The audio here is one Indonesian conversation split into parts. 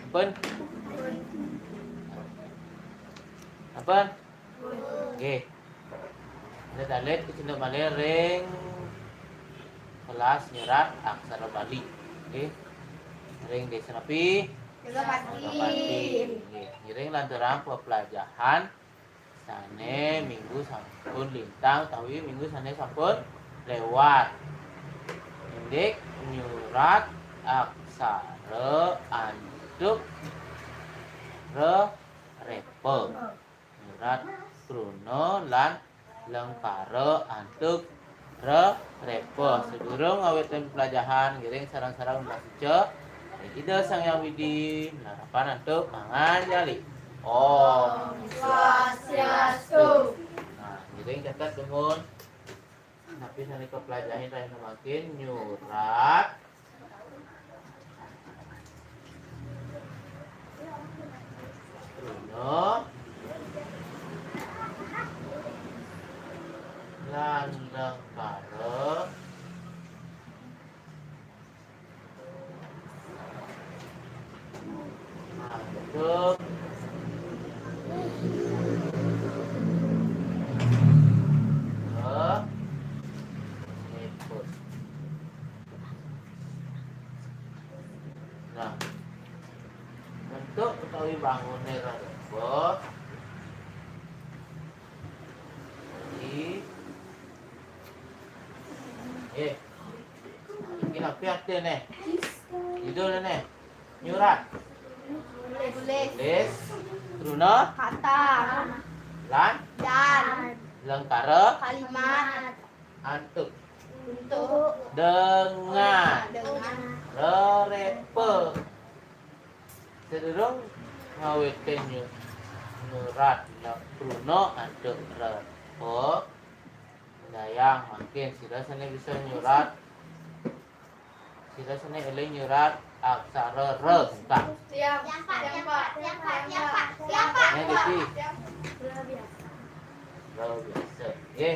Ampun. Ampun. Oke. Kita dalit kita balik ring kelas nyerat aksara Bali. Oke. Ring desa napi. Ring lantaran pelajaran sane minggu sampun lintang tawi minggu sane sampun lewat. Indik nyurat aksara anduk repe. Nyurat Bruno lan lengkara antuk repe. Sedurung awet pelajaran giring sarang-sarang belajar. Ida Sang Yang Widi harapan untuk mangan jali. Om Swastiastu. Nah, giring catat temun. Tapi sana kepelajaran lain makin nyurat Bruno lan lengkara untuk input. Nah, untuk utawi bangunnya robot ini napi arti nih judul nih nyurat tulis Bruno kata lan dan lengkara kalimat antuk untuk dengan repe sedurung ngawitkeun nyurat Bruno antuk repe dayang makin sila sana bisa nyurat sila sana eling nyurat aksara re entah siap pak ini diti re biasa ye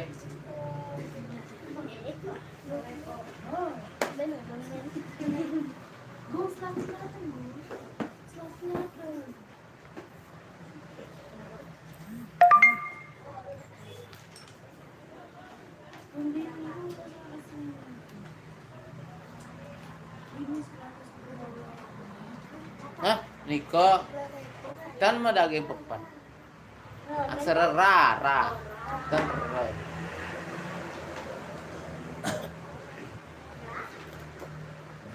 Hah, Niko kan mah daging pepat aksara ra kan ra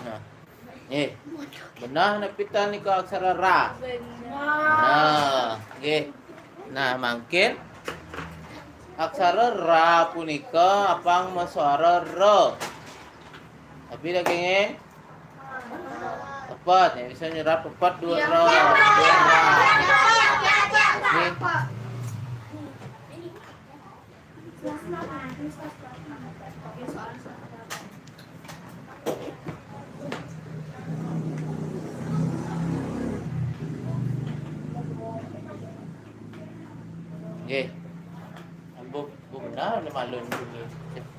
nah benar nepitan Niko aksara ra nah nah mungkin aksara ra punika apang masuara re tapi dagingnya tepat ya bisa nyerap tepat dua ra bu benar ada malun bunyi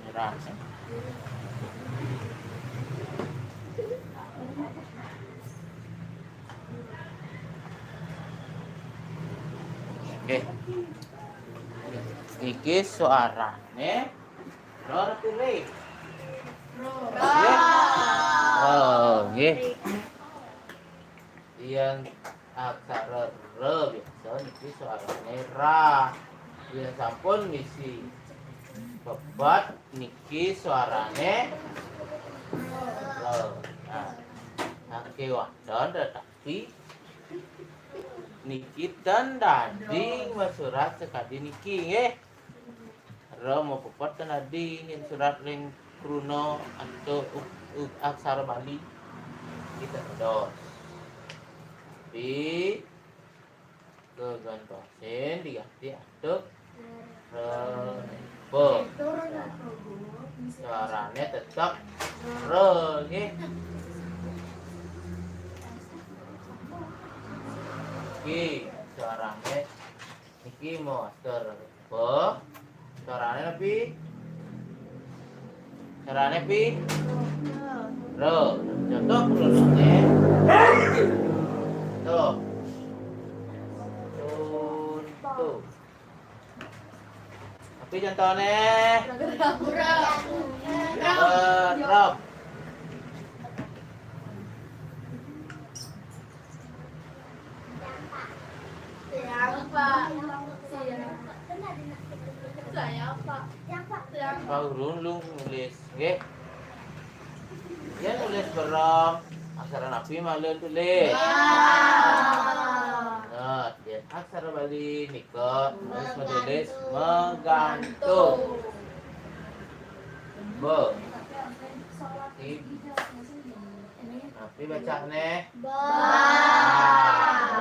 nyerap iki suarane ro pilih nggih yang aksara re biasa niki suarane ra yang sampun misi bebat niki suarane re nah wadon tetapi niki dan dading surat sekadi niki nggih re mau bebat dan dading yang surat ring Bruno atau aksara Bali kita dos tapi kegantosin diganti untuk re suaranya tetap re nggih iki suaranya iki mau ter suaranya lebih caranya pi ro contoh pronounsnya Tapi contohnya Ram. berem. Kau rulung nulis, nggih. Ya nulis berem. Aksara napi malu tulis. Nah, ya aksara Bali nika nulis menggantung. Be. Napi bacane.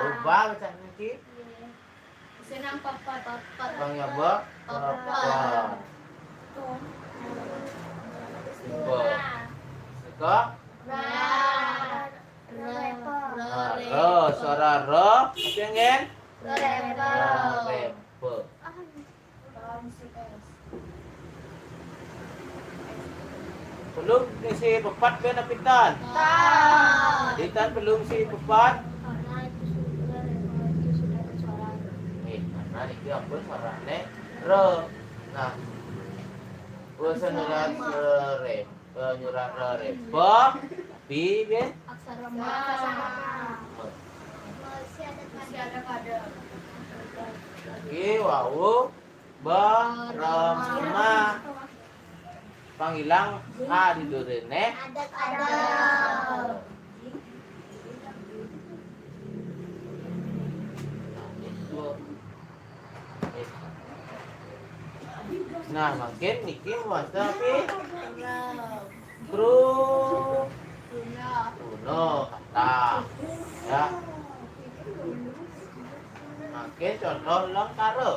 Ubah bacane ki. Senang papat. Bang ya be. Papat. Be. Nika. Suara ro, apa yang gen? Repe. Belum si pepat ben apitan. Ditan belum si pepat. Nah ini apa suarane? Re. Nah, bahasa nulis re, penyurat re. Pe, pi, ben. Aksara Me. masih ada kada. Lagi wau berema. Panggilang a didurene. Ada. Nah, makin niki masa pi Kru Kuno kata ya. Makin contoh lengkara.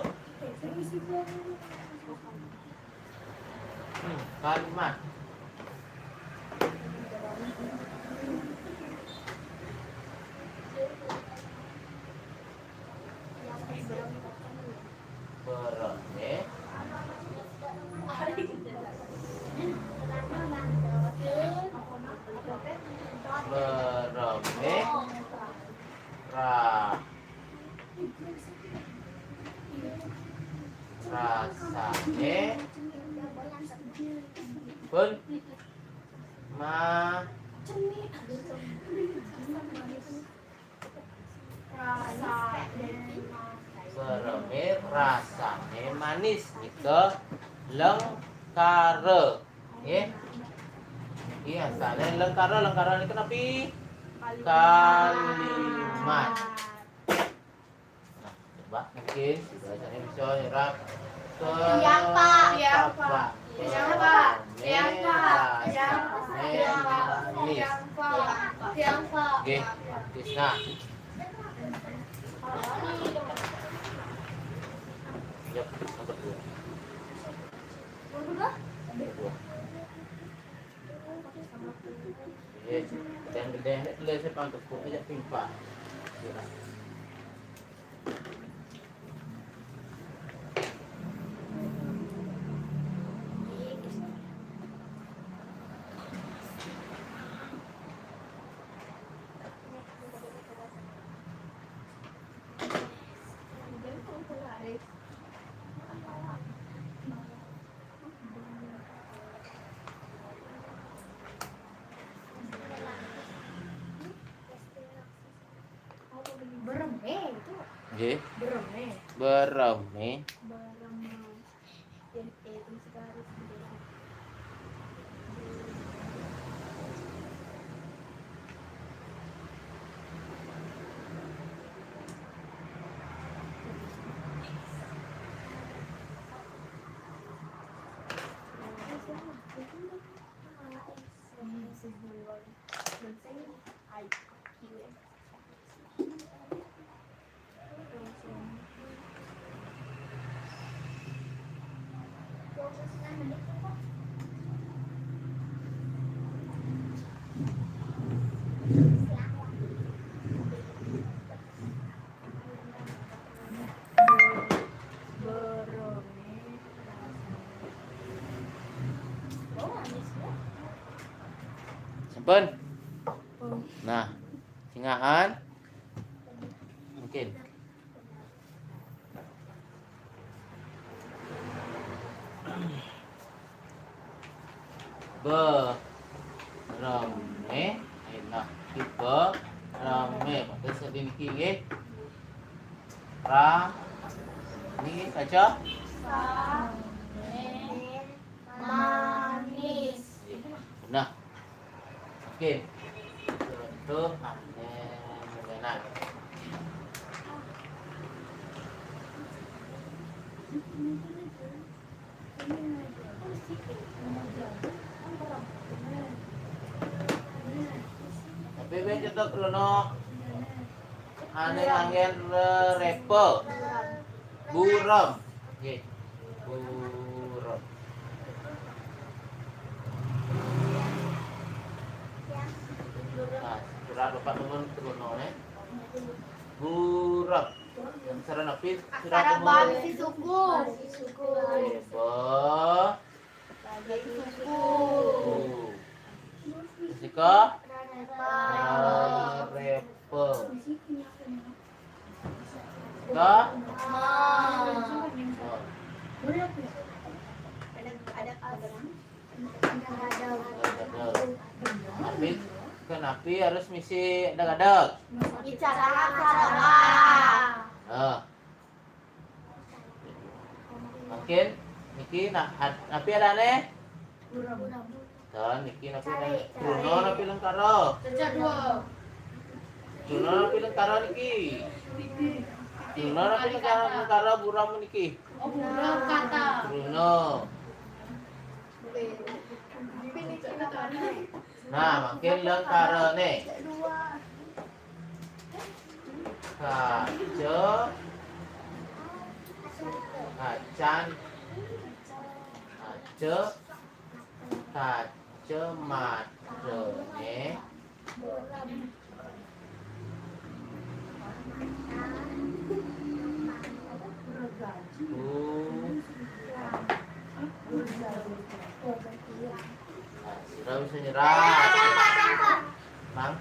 Kalimat bereme. Bereme rasane pun bereme rasane manis nika lengkara nggih. Iki asale lengkara ini kenapa? Kalimat. Nah, coba mungkin bahasanya bisa nyerap Oke, Tisna. Yap, nomor 2. Yes, dan gede tulis saya pantuk aja pimpa. Bereme itu. Nggih, Bereme. bereme. Itu sekarang. Sampun. Nah, singahan mungkin bereme. Nah, bereme. Pakai sedih niki nggih. Ra ini saja. Manis. Nah, oke. Itu enak. Tapi ben kita krono ane angin repo buram. Nggih. Buram. Nah, surat Bapak turun krono buram. Yang saran api surat Aksara turun. basi suku. Repo. Suku. Sika Repa. repo. Sika tapi kenapa harus misi adag-adag? Bicara aksara ba. Mungkin niki napi ada nih. Dan niki napi ada. Bruno napi lengkaro. Bruno napi lengkaro niki. Bruno napi lengkaro buram niki. Buram kata. Bruno. Nah, makin lengkaro nih. Kaca. Kacan. Kaca. Kacamata nih. Sudah bisa nyerah. Mang.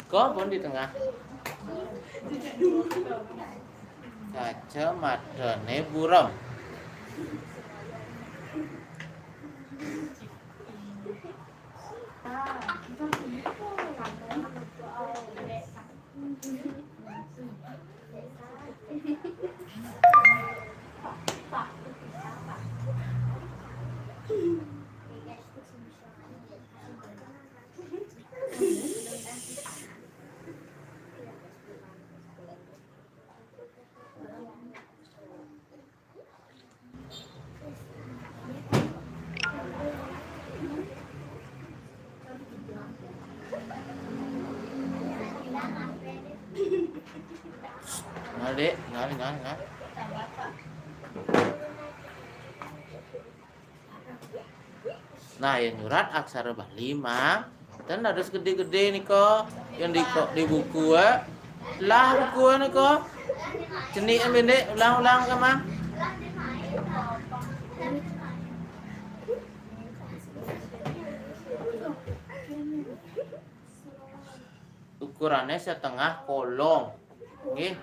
Có pun di tengah. Kacamata buram. Dek, ngal. Nah, yang nyurat aksara Bali mah, dan ada segede-gede nih kok, yang di buku lah buku nih kok, jenik ambil ulang-ulang ke mah. Ukurannya setengah kolong, gini.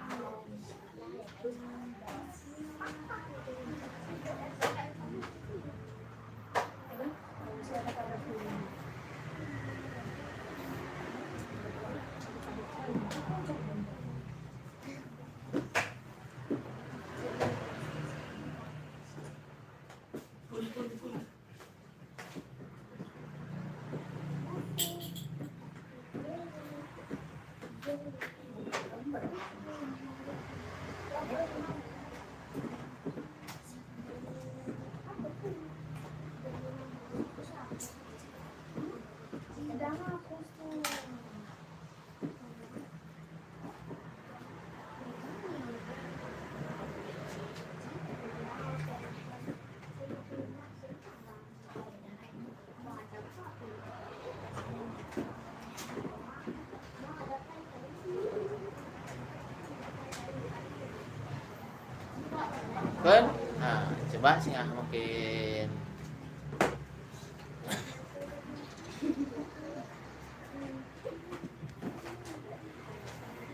Kan? Nah, coba sing mungkin.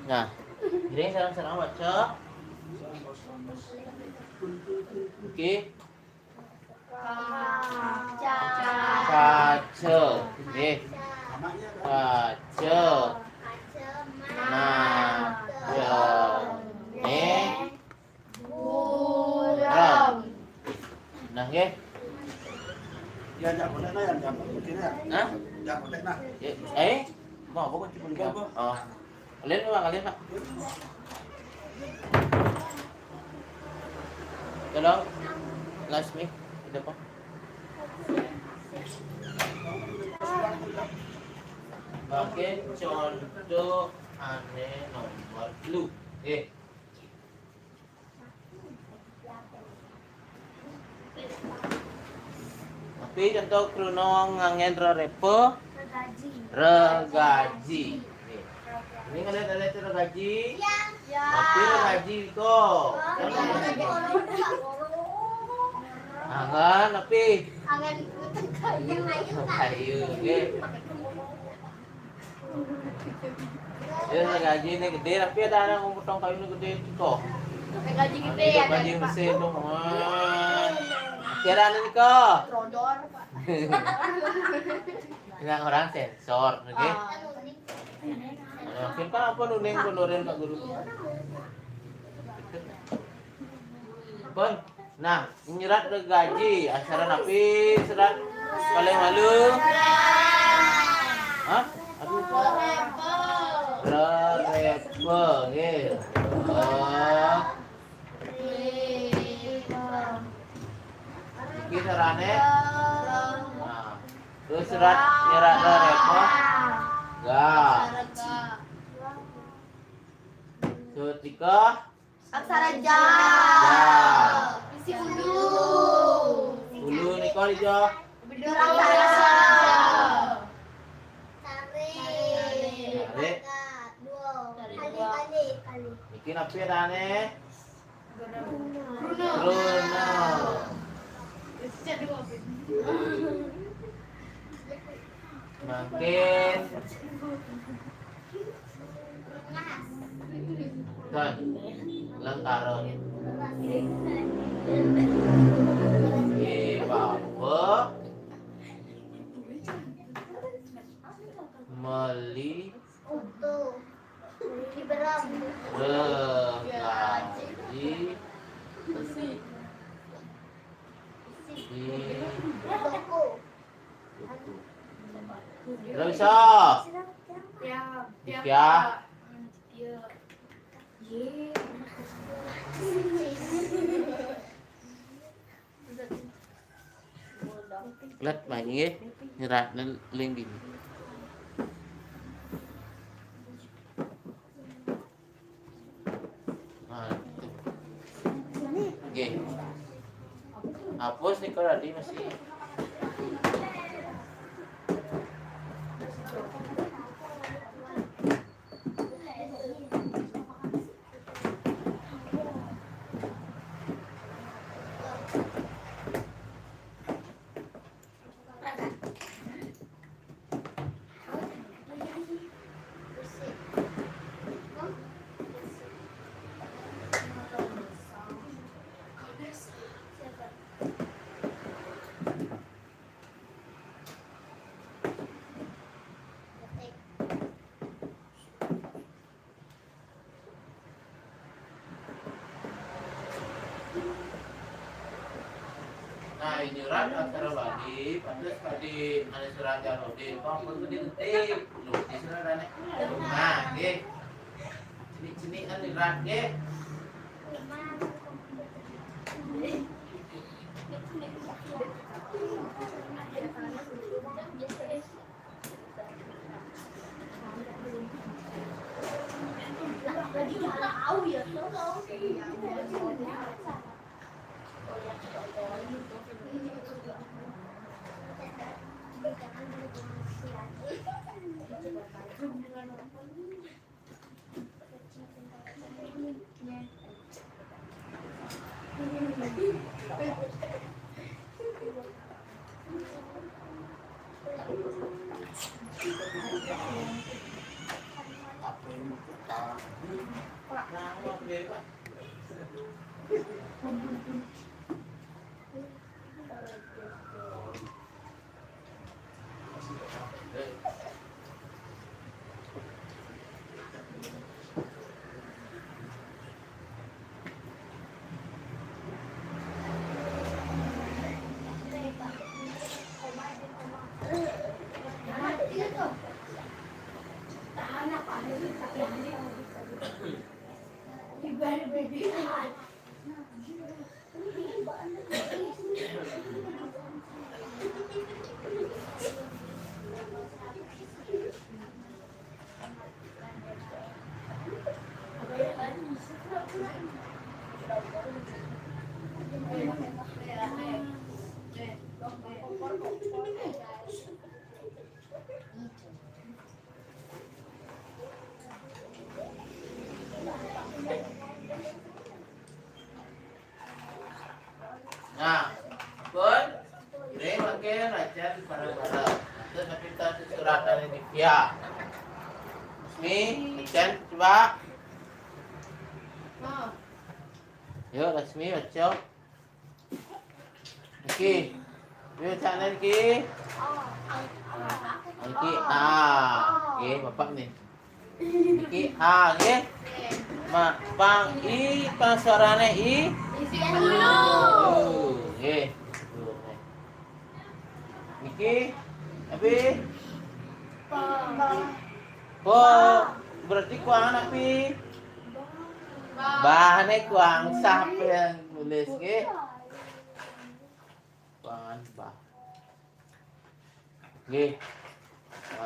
Nah, jadi sarang-sarang baca. Oke. Kaca. Oke. Kaca. Buram. Nah, oke. Ya, jangan kontak na yan. Jangan kontak na. Hah? Jangan kontak na. Mau apa cuma lihat? Oh. Kalian Pak, kalian Pak. Tolong last mic di depan. Pakai contoh aneh nomor lu. Tapi contoh krunong ngangen repo regaji. Ini kalian ada regaji. Tapi regaji kok. Angan tapi kayu. Ya regaji ini gede tapi ada anak ngomotong kayu ini gede kok. Gaji gede ya. Gaji mesin dong. Kira nih kok. Trodor. Yang orang sensor, oke? Mungkin kan apa nuning penurin Pak Guru? Pun, nah nyerat gaji, asaran api serat paling malu. Hah? Aduh. Repo, gitu. Iki sarane. Nah, terus serat nyerat repo. Ga. Ketika Aksara ja. Isi ulu. Ulu niko ijo. Bener aksara ja. Tarik. Kali. Iki napi adane? Bruno. Bruno. Makin kan lengkaron bawa meli regaji Tidak bisa. Ya. Let mày nghe nyerat lên đỉnh. Oke. Hapus nih kalau tadi masih. Nah ini surat antara wajib, terus tadi ada surat yang wajib, kau perlu diketik, lu di surat ada. Nah, deh, sini ada surat deh. Nah, pun ini makin aja bareng-bareng. Terus kita surat dari Divya. Resmi, Chen, coba. Yuk, Resmi baca. Niki, yuk cakap Niki. Niki, oke, bapak nih. Niki, oke. Pang I, pang suaranya I. Oke. Niki, tapi berarti kuangan api. Bahannya kuang siapa yang nulis ke? Kuangan bah. Oke.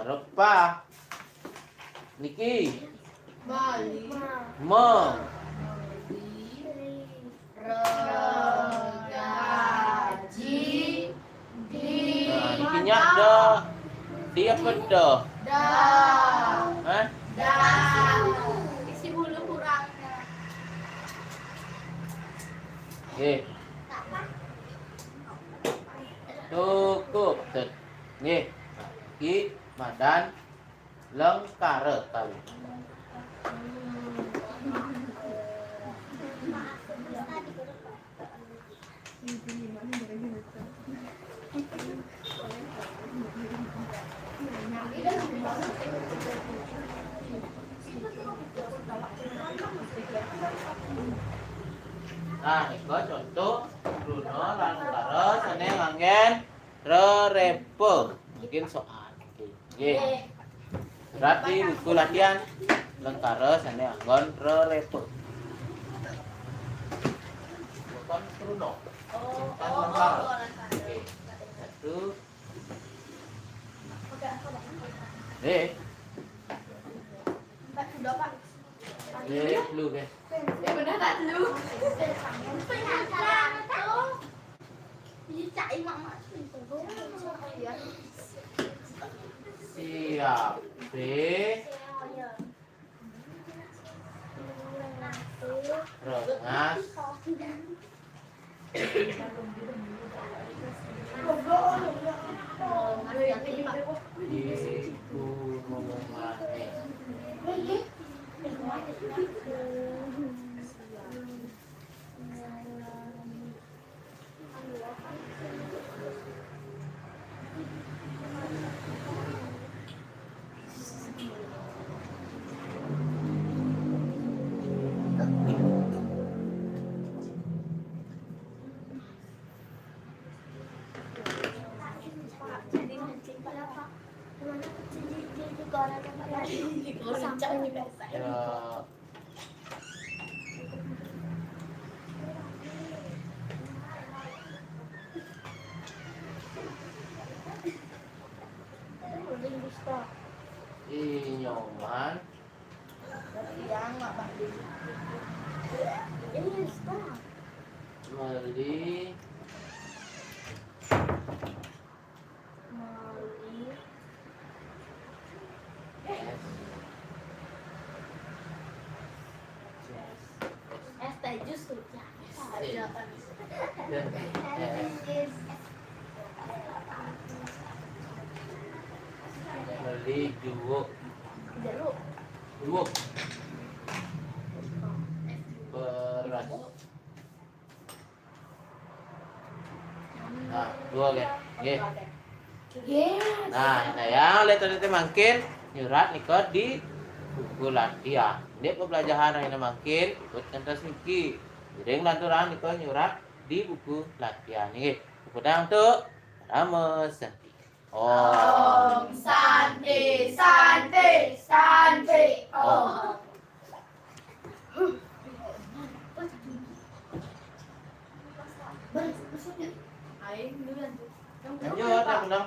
Rupa. Niki. Mo. Nikinya do. Dia apa do? Hah? Isi bulu kurang. Oke. Cukup. Nih. Ki badan lengkara kali. Nah, có contoh Bruno lengkara sana ngangen rerepo. Mungkin soal. Oke. Berarti buku latihan lengkara sana anggon rerepo. Bukan Bruno. Bukan lengkara. Oke. Satu. Lu guys. Bener tak lu? Penasaran tuh. Ini cai mama Siap. B. Rengas. Ibu ngomongane. Ya. Nyoman. Meli. Es teh jus tuh. Beli juuk. Jeruk. Juuk. Beras. Nah, dua kan. Oke. Yes. Nah, yang lihat tadi makin nyurat nikah di buku latihan. Dia pembelajaran yang makin ikut kantor Niki. Jadi lanturan nikah nyurat di buku latihan. Nih, buku dang tuh. Rames Santi. Om Santi, Santi, Santi. Om. Ayo duluan tuh. Lanjut, yang benar